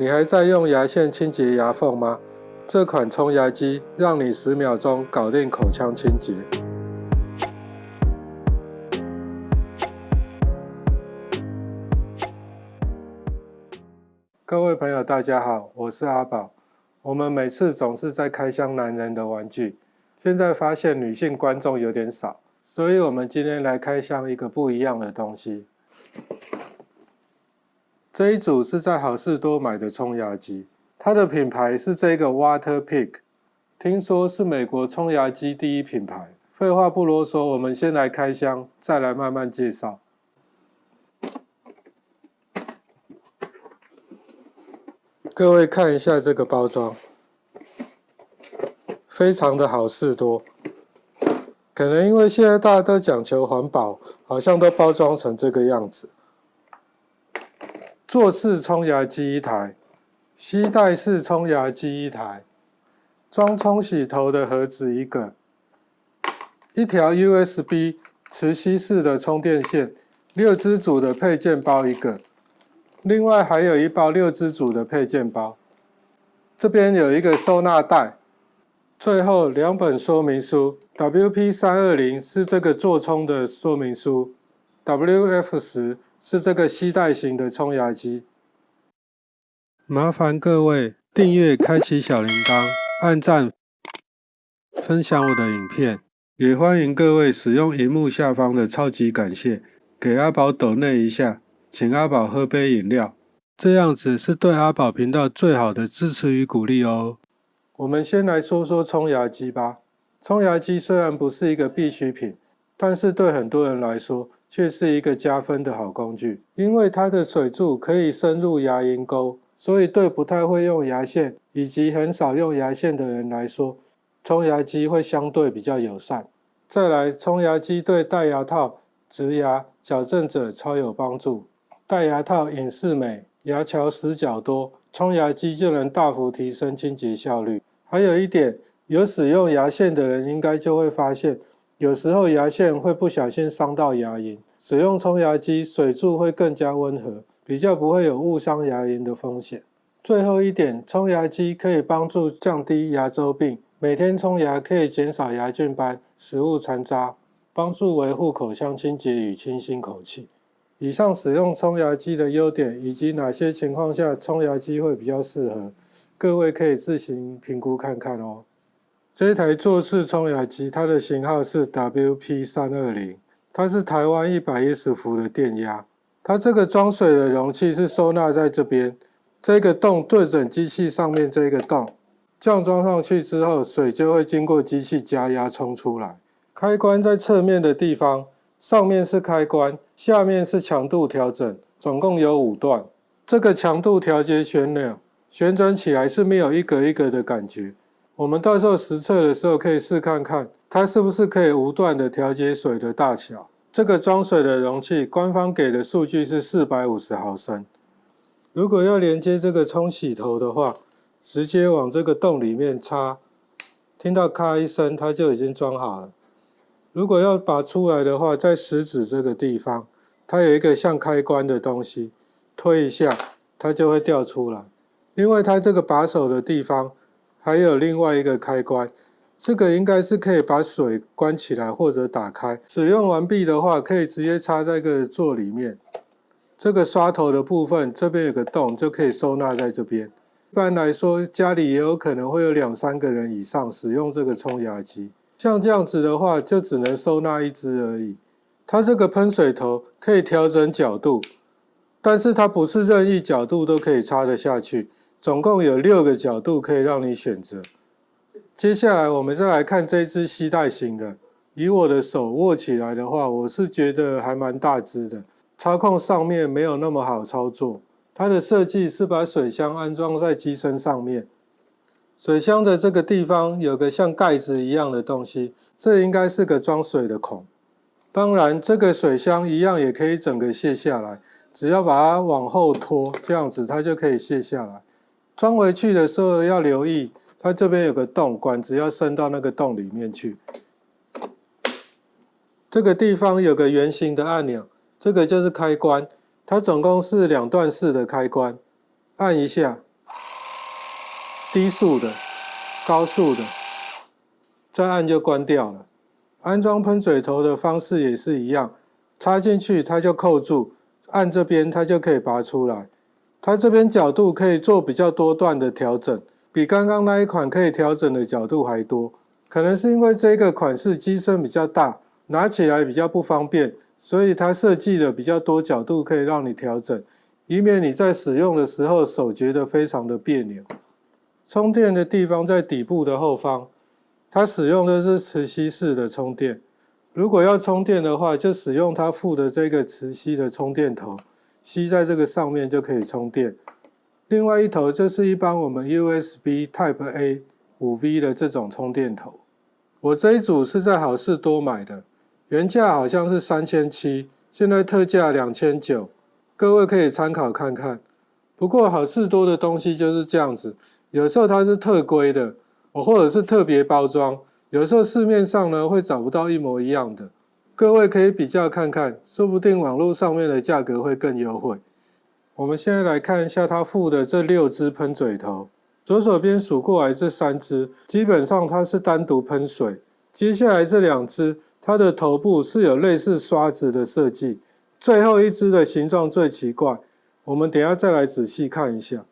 你还在用牙线清洁牙缝吗？这款冲牙机让你10秒钟搞定口腔清洁。各位朋友大家好，我是阿宝。我们每次总是在开箱男人的玩具，现在发现女性观众有点少，所以我们今天来开箱一个不一样的东西。这一组是在好事多买的冲牙机，它的品牌是这个 Waterpik， 听说是美国冲牙机第一品牌。废话不啰嗦，我们先来开箱，再来慢慢介绍。各位看一下这个包装，非常的好事多。可能因为现在大家都讲求环保，好像都包装成这个样子。坐式冲牙机一台，吸带式冲牙机一台，装冲洗头的盒子一个，一条 USB 磁吸式的充电线，6支组的配件包一个，另外还有一包6支组的配件包。这边有一个收纳袋，最后2本说明书 ，WP320 是这个座冲的说明书 ，WF10 是这个吸带型的冲牙机。麻烦各位订阅、开启小铃铛、按赞、分享我的影片，也欢迎各位使用荧幕下方的超级感谢，给阿宝抖内一下，请阿宝喝杯饮料，这样子是对阿宝频道最好的支持与鼓励哦。我们先来说说冲牙机吧。冲牙机虽然不是一个必需品，但是对很多人来说却是一个加分的好工具，因为它的水柱可以深入牙龈沟，所以对不太会用牙线以及很少用牙线的人来说，冲牙机会相对比较友善。再来，冲牙机对戴牙套、植牙、矫正者超有帮助。戴牙套隐适美，牙桥死角多，冲牙机就能大幅提升清洁效率。还有一点，有使用牙线的人应该就会发现，有时候牙线会不小心伤到牙龈，使用冲牙机水柱会更加温和，比较不会有误伤牙龈的风险。最后一点，冲牙机可以帮助降低牙周病，每天冲牙可以减少牙菌斑、食物残渣，帮助维护口腔清洁与清新口气。以上使用冲牙机的优点以及哪些情况下冲牙机会比较适合，各位可以自行评估看看哦。这一台坐式冲牙机，它的型号是 WP320， 它是台湾110伏的电压。它这个装水的容器是收纳在这边，这个洞对准机器上面这个洞，这样装上去之后，水就会经过机器加压冲出来。开关在侧面的地方，上面是开关，下面是强度调整，总共有5段。这个强度调节旋钮旋转起来是没有一格一格的感觉。我们到时候实测的时候可以试看看，它是不是可以无段的调节水的大小。这个装水的容器，官方给的数据是450毫升。如果要连接这个冲洗头的话，直接往这个洞里面插，听到咔一声，它就已经装好了。如果要拔出来的话，在食指这个地方，它有一个像开关的东西，推一下，它就会掉出来。另外，它这个把手的地方还有另外一个开关，这个应该是可以把水关起来或者打开。使用完毕的话，可以直接插在这个座里面。这个刷头的部分，这边有个洞，就可以收纳在这边。一般来说，家里也有可能会有2-3个人以上使用这个冲牙机。像这样子的话，就只能收纳1支而已。它这个喷水头可以调整角度，但是它不是任意角度都可以插得下去，总共有6个角度可以让你选择。接下来我们再来看这支吸带型的，以我的手握起来的话，我是觉得还蛮大支的，操控上面没有那么好操作。它的设计是把水箱安装在机身上面，水箱的这个地方有个像盖子一样的东西，这应该是个装水的孔。当然，这个水箱一样也可以整个卸下来，只要把它往后拖，这样子它就可以卸下来。装回去的时候要留意，它这边有个洞，管子要伸到那个洞里面去。这个地方有个圆形的按钮，这个就是开关，它总共是2段式的开关，按一下低速的、高速的，再按就关掉了。安装喷水头的方式也是一样，插进去它就扣住，按这边它就可以拔出来。它这边角度可以做比较多段的调整，比刚刚那一款可以调整的角度还多。可能是因为这个款式机身比较大，拿起来比较不方便，所以它设计了比较多角度可以让你调整，以免你在使用的时候手觉得非常的别扭。充电的地方在底部的后方，它使用的是磁吸式的充电。如果要充电的话，就使用它附的这个磁吸的充电头，吸在这个上面就可以充电。另外一头就是一般我们 USB Type A 5V 的这种充电头。我这一组是在好事多买的，原价好像是3700，现在特价2900，各位可以参考看看。不过好事多的东西就是这样子，有时候它是特规的，或者是特别包装，有时候市面上呢会找不到一模一样的。各位可以比较看看，说不定网络上面的价格会更优惠。我们现在来看一下它附的这6支喷嘴头。左手边数过来这3支，基本上它是单独喷水。接下来这2支，它的头部是有类似刷子的设计。最后一支的形状最奇怪，我们等一下再来仔细看一下。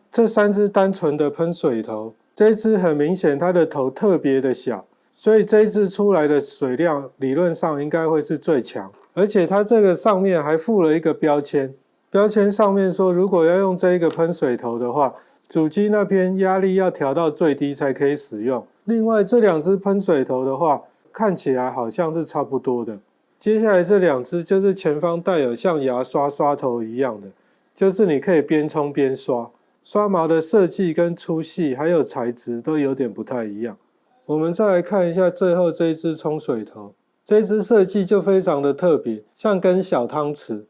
这3支单纯的喷水头，这一支很明显它的头特别的小，所以这一支出来的水量理论上应该会是最强。而且它这个上面还附了一个标签，标签上面说如果要用这一个喷水头的话，主机那边压力要调到最低才可以使用。另外这2支喷水头的话，看起来好像是差不多的。接下来这2支就是前方带有像牙刷刷头一样的，就是你可以边冲边刷。刷毛的设计跟粗细还有材质都有点不太一样。我们再来看一下最后这一支冲水头，这一支设计就非常的特别，像根小汤匙。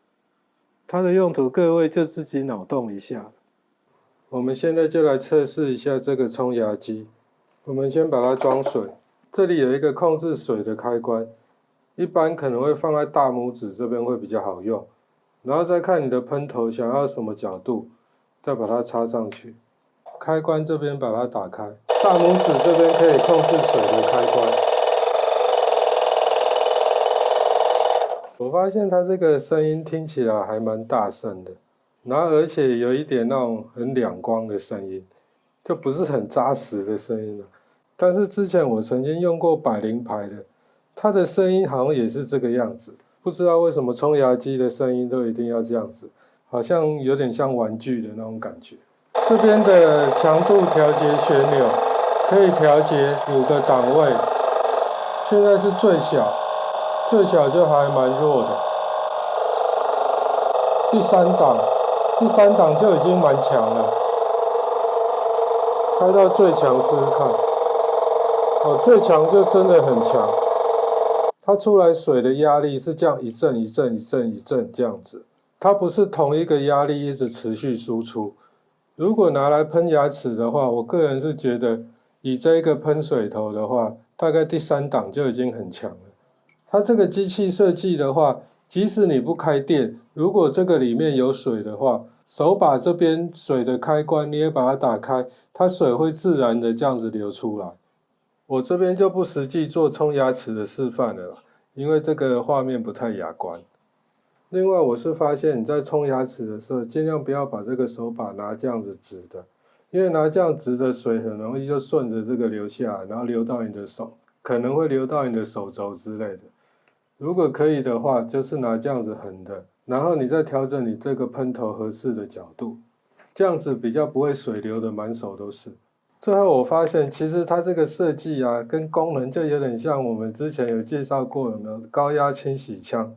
它的用途各位就自己脑洞一下。我们现在就来测试一下这个冲牙机。我们先把它装水，这里有一个控制水的开关，一般可能会放在大拇指这边会比较好用。然后再看你的喷头想要什么角度，再把它插上去。开关这边把它打开，大拇指这边可以控制水的开关。我发现它这个声音听起来还蛮大声的。然后而且有一点那种很两光的声音，就不是很扎实的声音了。但是之前我曾经用过百灵牌的，它的声音好像也是这个样子。不知道为什么冲牙机的声音都一定要这样子，好像有点像玩具的那种感觉。这边的强度调节旋钮可以调节5个档位，现在是最小，最小就还蛮弱的。第3档就已经蛮强了，开到最强试试看。最强就真的很强，它出来水的压力是这样一阵一阵一阵一阵这样子，它不是同一个压力一直持续输出。如果拿来喷牙齿的话，我个人是觉得以这个喷水头的话，大概第3档就已经很强了。它这个机器设计的话，即使你不开电，如果这个里面有水的话，手把这边水的开关你也把它打开，它水会自然的这样子流出来。我这边就不实际做冲牙齿的示范了啦，因为这个画面不太雅观。另外我是发现你在冲牙齿的时候，尽量不要把这个手把拿这样子直的，因为拿这样直的水很容易就顺着这个流下来，然后流到你的手，可能会流到你的手肘之类的。如果可以的话，就是拿这样子横的，然后你再调整你这个喷头合适的角度，这样子比较不会水流的满手都是。最后我发现其实它这个设计啊跟功能就有点像我们之前有介绍过的高压清洗枪。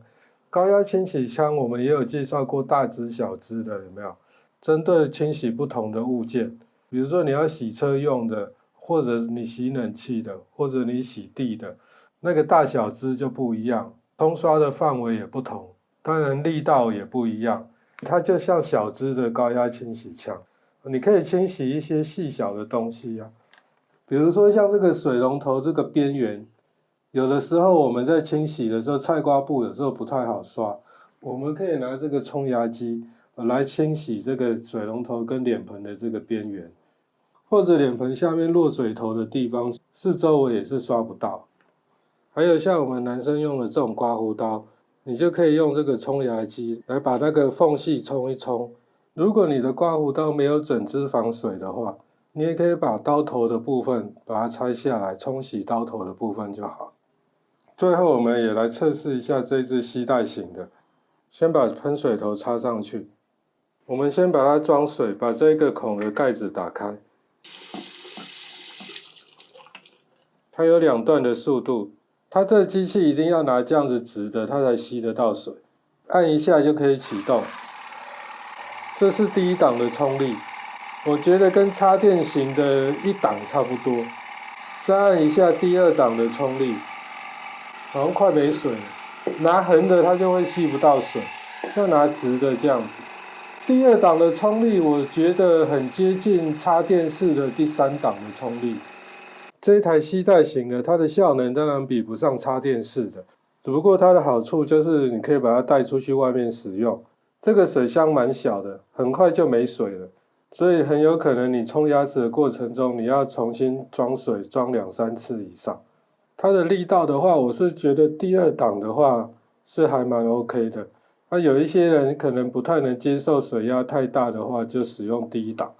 高压清洗枪我们也有介绍过大支小支的，有没有？针对清洗不同的物件，比如说你要洗车用的，或者你洗冷气的，或者你洗地的，那个大小支就不一样，冲刷的范围也不同，当然力道也不一样。它就像小支的高压清洗枪，你可以清洗一些细小的东西啊，比如说像这个水龙头这个边缘，有的时候我们在清洗的时候，菜瓜布有时候不太好刷，我们可以拿这个冲牙机来清洗这个水龙头跟脸盆的这个边缘。或者脸盆下面落水头的地方，四周围也是刷不到。还有像我们男生用的这种刮胡刀，你就可以用这个冲牙机来把那个缝隙冲一冲。如果你的刮胡刀没有整支防水的话，你也可以把刀头的部分把它拆下来，冲洗刀头的部分就好。最后我们也来测试一下这支吸带型的，先把喷水头插上去。我们先把它装水，把这个孔的盖子打开。它有2段的速度，它这机器一定要拿这样子直的，它才吸得到水。按一下就可以启动。这是第1档的冲力，我觉得跟插电型的1档差不多。再按一下第2档的冲力，好像快没水了。拿横的它就会吸不到水，要拿直的这样子。第2档的冲力我觉得很接近插电式的第3档的冲力。这一台吸带型的，它的效能当然比不上插电式的，只不过它的好处就是你可以把它带出去外面使用。这个水箱蛮小的，很快就没水了，所以很有可能你冲牙齿的过程中，你要重新装水，装2、3次以上。它的力道的话，我是觉得第2档的话是还蛮 OK 的。有一些人可能不太能接受水压太大的话，就使用第1档。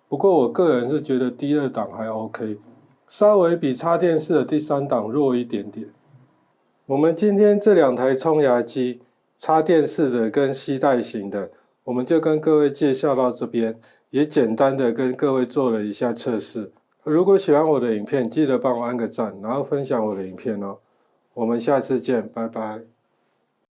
不过我个人是觉得第2档还 OK， 稍微比插电式的第3档弱一点点。我们今天这2台冲牙机，插电式的跟吸带型的，我们就跟各位介绍到这边，也简单的跟各位做了一下测试。如果喜欢我的影片，记得帮我按个赞，然后分享我的影片哦。我们下次见，拜拜。